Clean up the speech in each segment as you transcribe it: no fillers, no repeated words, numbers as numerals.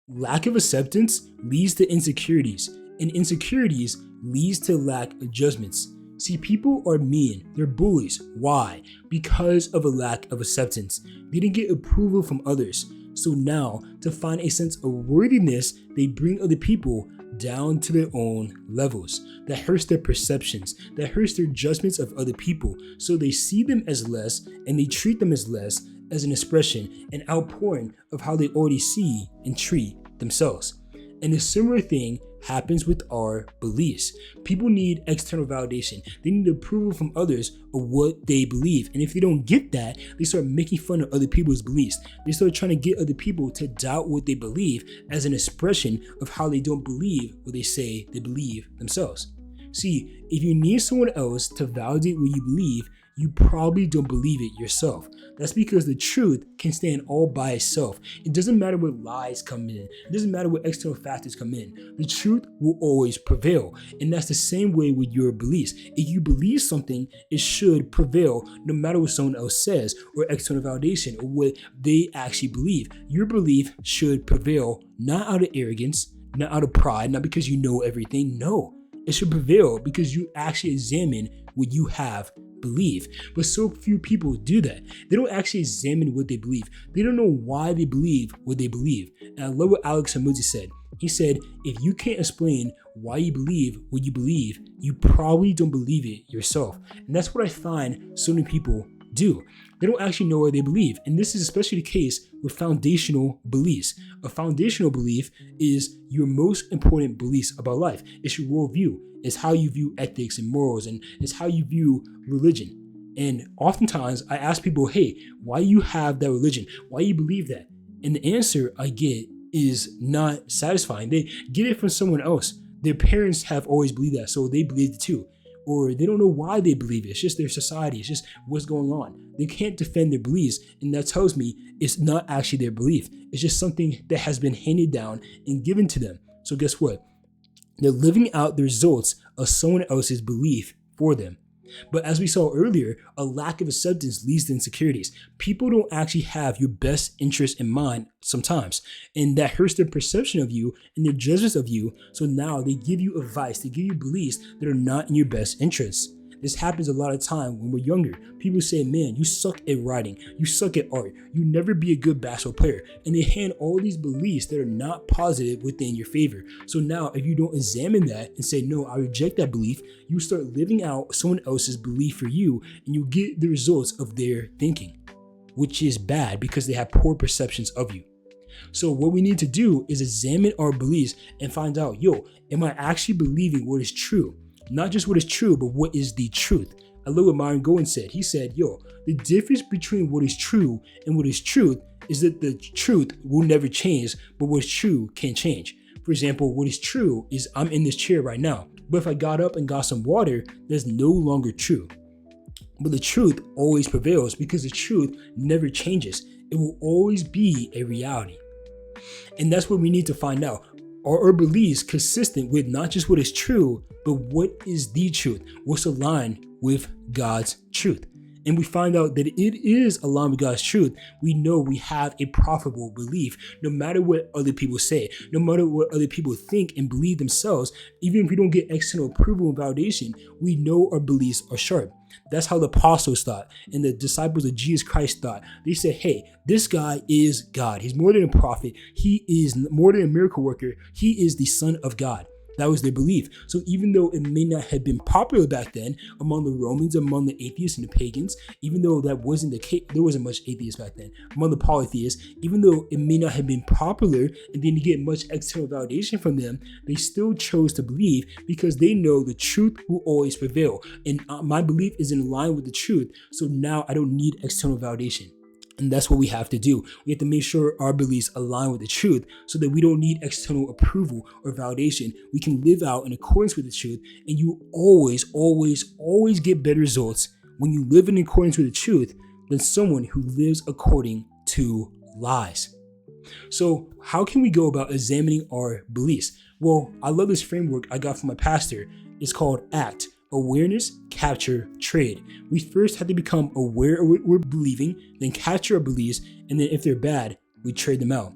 Lack of acceptance leads to insecurities, and insecurities leads to lack of judgments. See, people are mean, they're bullies. Why? Because of a lack of acceptance. They didn't get approval from others. So now, to find a sense of worthiness, they bring other people down to their own levels. That hurts their perceptions, that hurts their judgments of other people. So they see them as less and they treat them as less, as an expression, an outpouring of how they already see and treat themselves. And a similar thing happens with our beliefs. People need external validation. They need approval from others of what they believe. And if they don't get that, they start making fun of other people's beliefs. They start trying to get other people to doubt what they believe as an expression of how they don't believe what they say they believe themselves. See, if you need someone else to validate what you believe, you probably don't believe it yourself. That's because the truth can stand all by itself. It doesn't matter what lies come in. It doesn't matter what external factors come in. The truth will always prevail. And that's the same way with your beliefs. If you believe something, it should prevail no matter what someone else says or external validation or what they actually believe. Your belief should prevail, not out of arrogance, not out of pride, not because you know everything. No, it should prevail because you actually examine what you have believe. But so few people do that. They don't actually examine what they believe. They don't know why they believe what they believe. And I love what Alex Hamilton said. He said, if you can't explain why you believe what you believe, you probably don't believe it yourself. And that's what I find so many people do. They don't actually know what they believe. And this is especially the case with foundational beliefs. A foundational belief is your most important beliefs about life. It's your worldview. It's how you view ethics and morals, and it's how you view religion. And oftentimes I ask people, hey, why you have that religion? Why you believe that? And the answer I get is not satisfying. They get it from someone else. Their parents have always believed that, so they believed it too. Or they don't know why they believe it. It's just their society. It's just what's going on. They can't defend their beliefs. And that tells me it's not actually their belief. It's just something that has been handed down and given to them. So guess what? They're living out the results of someone else's belief for them. But as we saw earlier, a lack of acceptance leads to insecurities. People don't actually have your best interest in mind sometimes, and that hurts their perception of you and their judgments of you. So now they give you advice, they give you beliefs that are not in your best interests. This happens a lot of time when we're younger. People say, man, you suck at writing, you suck at art, you never be a good basketball player. And they hand all these beliefs that are not positive within your favor. So now if you don't examine that and say, no, I reject that belief, you start living out someone else's belief for you, and you get the results of their thinking, which is bad because they have poor perceptions of you. So what we need to do is examine our beliefs and find out, am I actually believing what is true? Not just what is true, but what is the truth. I love what Myron Gowen said. He said, the difference between what is true and what is truth is that the truth will never change, but what is true can change. For example, what is true is I'm in this chair right now, but if I got up and got some water, that's no longer true. But the truth always prevails because the truth never changes. It will always be a reality. And that's what we need to find out. Are our beliefs consistent with not just what is true, but what is the truth? What's aligned with God's truth? And we find out that it is aligned with God's truth. We know we have a profitable belief, no matter what other people say, no matter what other people think and believe themselves. Even if we don't get external approval and validation, we know our beliefs are sharp. That's how the apostles thought and the disciples of Jesus Christ thought. They said, hey, this guy is God. He's more than a prophet. He is more than a miracle worker. He is the Son of God. That was their belief. So even though it may not have been popular back then among the Romans, among the atheists and the pagans, even though that wasn't the case, there wasn't much atheists back then, among the polytheists, even though it may not have been popular and didn't get much external validation from them, they still chose to believe because they know the truth will always prevail. And my belief is in line with the truth. So now I don't need external validation. And that's what we have to do. We have to make sure our beliefs align with the truth so that we don't need external approval or validation. We can live out in accordance with the truth, and you always, always, always get better results when you live in accordance with the truth than someone who lives according to lies. So how can we go about examining our beliefs? Well, I love this framework I got from my pastor. It's called ACT. Awareness, capture, trade. We first have to become aware of what we're believing, then capture our beliefs, and then if they're bad, we trade them out.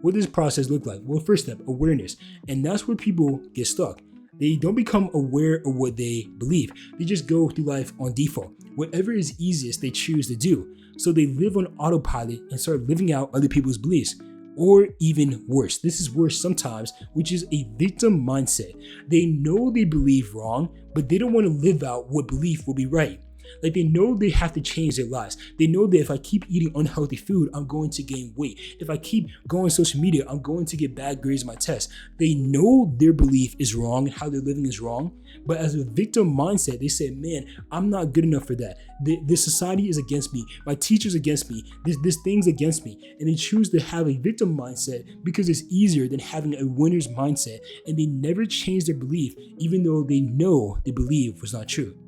what does this process look like? Well, first step, awareness. And that's where people get stuck. They don't become aware of what they believe. They just go through life on default. Whatever is easiest, they choose to do. So they live on autopilot and start living out other people's beliefs. Or even worse, this is worse sometimes, which is a victim mindset. They know they believe wrong, but they don't want to live out what belief will be right. Like, they know they have to change their lives. They know that if I keep eating unhealthy food, I'm going to gain weight. If I keep going on social media, I'm going to get bad grades on my test. They know their belief is wrong and how they're living is wrong. But as a victim mindset, they say, man, I'm not good enough for that. This society is against me. My teacher's against me. This thing's against me. And they choose to have a victim mindset because it's easier than having a winner's mindset. And they never change their belief, even though they know they believe was not true.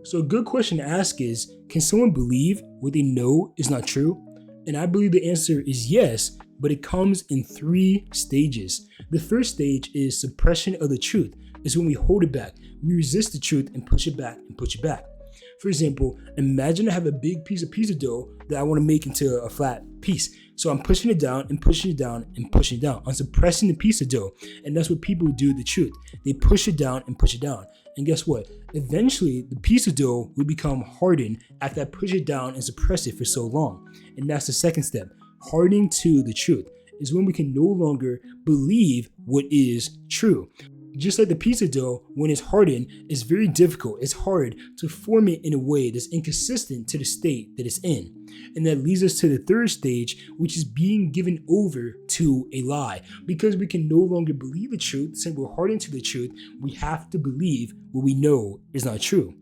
So a good question to ask is, can someone believe what they know is not true? And I believe the answer is yes, but it comes in 3 stages. The first stage is suppression of the truth. It's when we hold it back. We resist the truth and push it back and push it back. For example, imagine I have a big piece of pizza dough that I want to make into a flat piece. So I'm pushing it down and pushing it down and pushing it down. I'm suppressing the pizza dough. And that's what people do with the truth. They push it down and push it down. And guess what? Eventually, the pizza dough will become hardened after I push it down and suppress it for so long. And that's the second step. Hardening to the truth is when we can no longer believe what is true. Just like the pizza dough, when it's hardened, it's very difficult. It's hard to form it in a way that's inconsistent to the state that it's in. And that leads us to the third stage, which is being given over to a lie. Because we can no longer believe the truth, since we're hardened to the truth, we have to believe what we know is not true.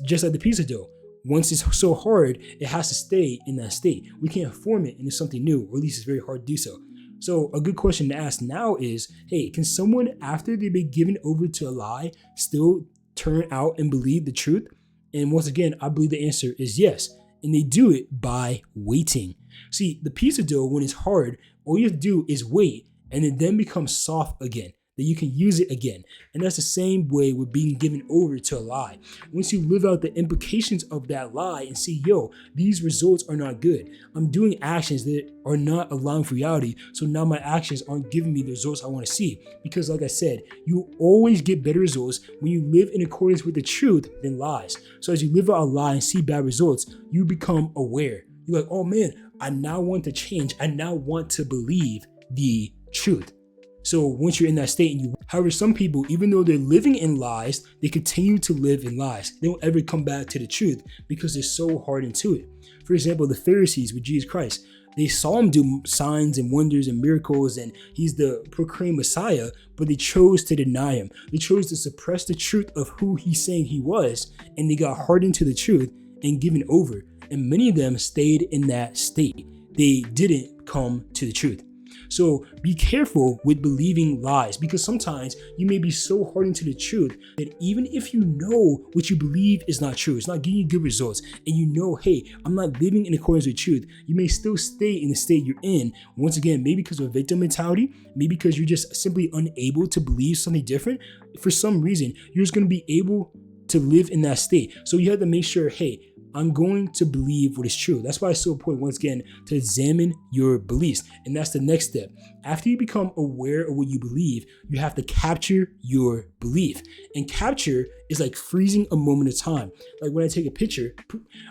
Just like the pizza dough. Once it's so hard, it has to stay in that state. We can't form it into something new, or at least it's very hard to do so. So a good question to ask now is, hey, can someone, after they've been given over to a lie, still turn out and believe the truth? And once again, I believe the answer is yes. And they do it by waiting. See, the pizza dough, when it's hard, all you have to do is wait, and it then becomes soft again, that you can use it again. And that's the same way with being given over to a lie. Once you live out the implications of that lie and see, yo, these results are not good. I'm doing actions that are not aligned with reality. So now my actions aren't giving me the results I want to see. Because like I said, you always get better results when you live in accordance with the truth than lies. So as you live out a lie and see bad results, you become aware. You're like, oh man, I now want to change. I now want to believe the truth. So once you're in that state, however, some people, even though they're living in lies, they continue to live in lies. They don't ever come back to the truth because they're so hardened to it. For example, the Pharisees with Jesus Christ, they saw him do signs and wonders and miracles, and he's the proclaimed Messiah, but they chose to deny him. They chose to suppress the truth of who he's saying he was, and they got hardened to the truth and given over. And many of them stayed in that state. They didn't come to the truth. So be careful with believing lies, because sometimes you may be so hardened to the truth that even if you know what you believe is not true, it's not giving you good results, and you know, hey, I'm not living in accordance with truth, you may still stay in the state you're in. Once again, maybe because of victim mentality, maybe because you're just simply unable to believe something different. For some reason, you're just going to be able to live in that state. So you have to make sure, hey, I'm going to believe what is true. That's why it's so important, once again, to examine your beliefs. And that's the next step. After you become aware of what you believe, you have to capture your belief. And capture is like freezing a moment of time. Like when I take a picture,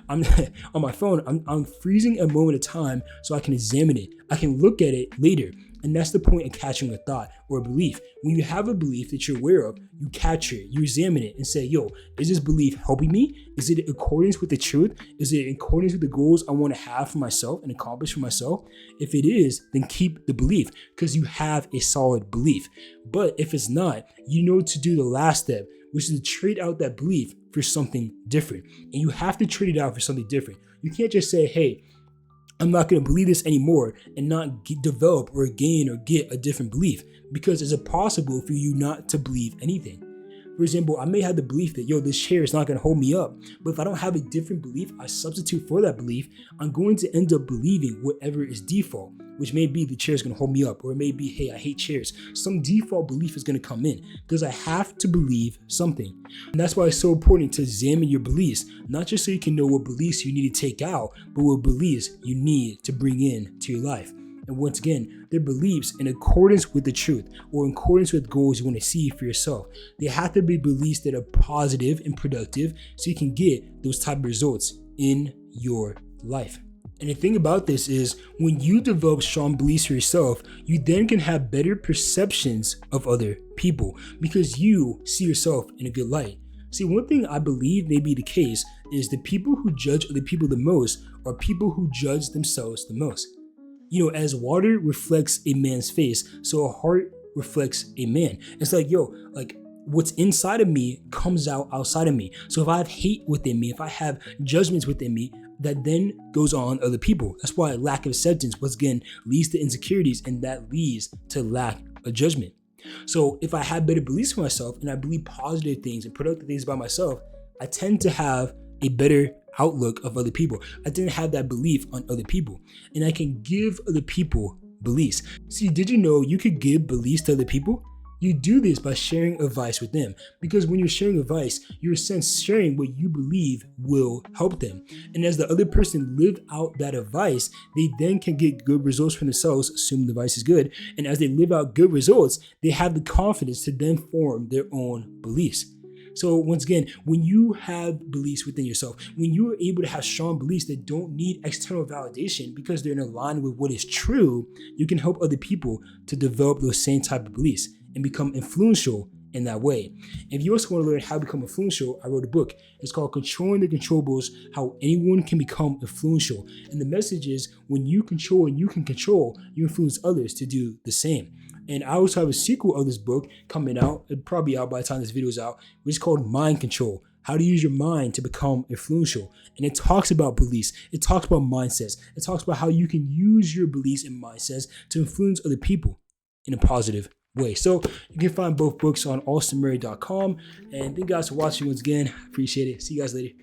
I'm on my phone, I'm freezing a moment of time so I can examine it. I can look at it later. And that's the point of catching a thought or a belief. When you have a belief that you're aware of, you capture it, you examine it and say, yo, is this belief helping me? Is it in accordance with the truth? Is it in accordance with the goals I want to have for myself and accomplish for myself? If it is, then keep the belief because you have a solid belief. But if it's not, you know to do the last step, which is to trade out that belief for something different. And you have to trade it out for something different. You can't just say, hey, I'm not going to believe this anymore and not develop or gain or get a different belief, because it's impossible for you not to believe anything. For example, I may have the belief that, yo, this chair is not going to hold me up, but if I don't have a different belief, I substitute for that belief, I'm going to end up believing whatever is default, which may be the chair is going to hold me up, or it may be, hey, I hate chairs. Some default belief is going to come in because I have to believe something. And that's why it's so important to examine your beliefs, not just so you can know what beliefs you need to take out, but what beliefs you need to bring in to your life. And once again, their beliefs in accordance with the truth or in accordance with goals you want to see for yourself. They have to be beliefs that are positive and productive so you can get those type of results in your life. And the thing about this is when you develop strong beliefs for yourself, you then can have better perceptions of other people because you see yourself in a good light. See, one thing I believe may be the case is the people who judge other people the most are people who judge themselves the most. As water reflects a man's face, so a heart reflects a man. It's like, what's inside of me comes out outside of me. So if I have hate within me, if I have judgments within me, that then goes on other people. That's why lack of acceptance, once again, leads to insecurities, and that leads to lack of judgment. So if I have better beliefs for myself and I believe positive things and productive things about myself, I tend to have a better outlook of other people. I tend to have that belief on other people, and I can give other people beliefs. See, did you know you could give beliefs to other people? You do this by sharing advice with them, because when you're sharing advice, you're in a sense sharing what you believe will help them. And as the other person live out that advice, they then can get good results for themselves, assuming the advice is good. And as they live out good results, they have the confidence to then form their own beliefs. So once again, when you have beliefs within yourself, when you are able to have strong beliefs that don't need external validation because they're in line with what is true, you can help other people to develop those same type of beliefs and become influential in that way. If you also want to learn how to become influential, I wrote a book. It's called Controlling the Controllables, How Anyone Can Become Influential. And the message is when you control and you can control, you influence others to do the same. And I also have a sequel of this book coming out. It'll probably be out by the time this video is out, which is called Mind Control. How to use your mind to become influential. And it talks about beliefs. It talks about mindsets. It talks about how you can use your beliefs and mindsets to influence other people in a positive way. So you can find both books on austinmurray.com. And thank you guys for watching once again. Appreciate it. See you guys later.